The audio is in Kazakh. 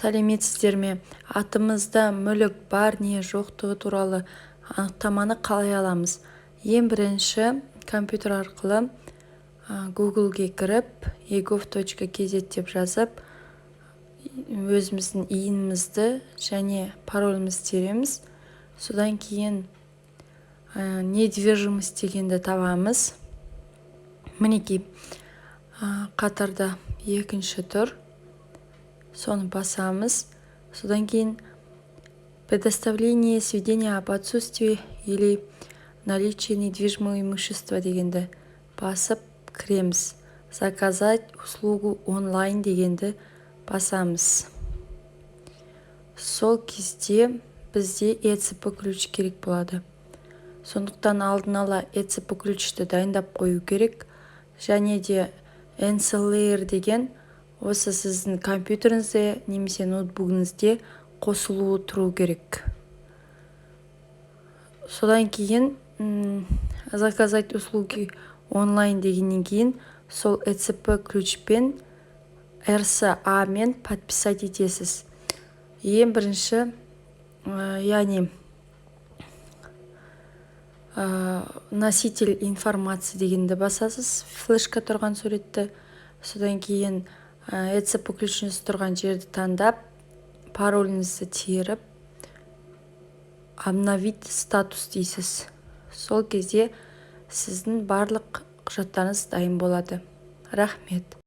сәлеметсіздер ме? Атымызда мүлік бар не жоқтығы туралы анықтаманы қалай аламыз? Ең бірінші компьютер арқылы Google-ге кіріп egov.kz деп жазып өзіміздің иінімізді және паролімізді тереміз. Содан кейін недвижимость дегенді табамыз. Мінекей қатарда екінші тұр. Соны басамыз. Содан кейін предоставление сведения об отсутствии или наличии недвижимого имущества дегенді басып кіреміз. Заказать услугу онлайн дегенді басамыз. Сол кезде бізде ECP ключ керек болады. Сондықтан алдын ала ECP ключті дайындап қою керек. Және де NCLR деген осы сіздің компьютеріңізде немесе ноутбугіңізде қосылуы тұру керек. Содан кейін заказать услуги онлайн дегеннен кейін сол ECP ключпен RSA мен подписать етесіз. Ең бірінші яғни носитель информации дегенді басасыз, флешка тұрған суретті. Содан кейін ECP ключіңіз тұрған жерді таңдап, пароліңізді теріп, обновить статус дейсіз. Сол кезде сіздің барлық құжаттарыңыз дайын болады. Рахмет.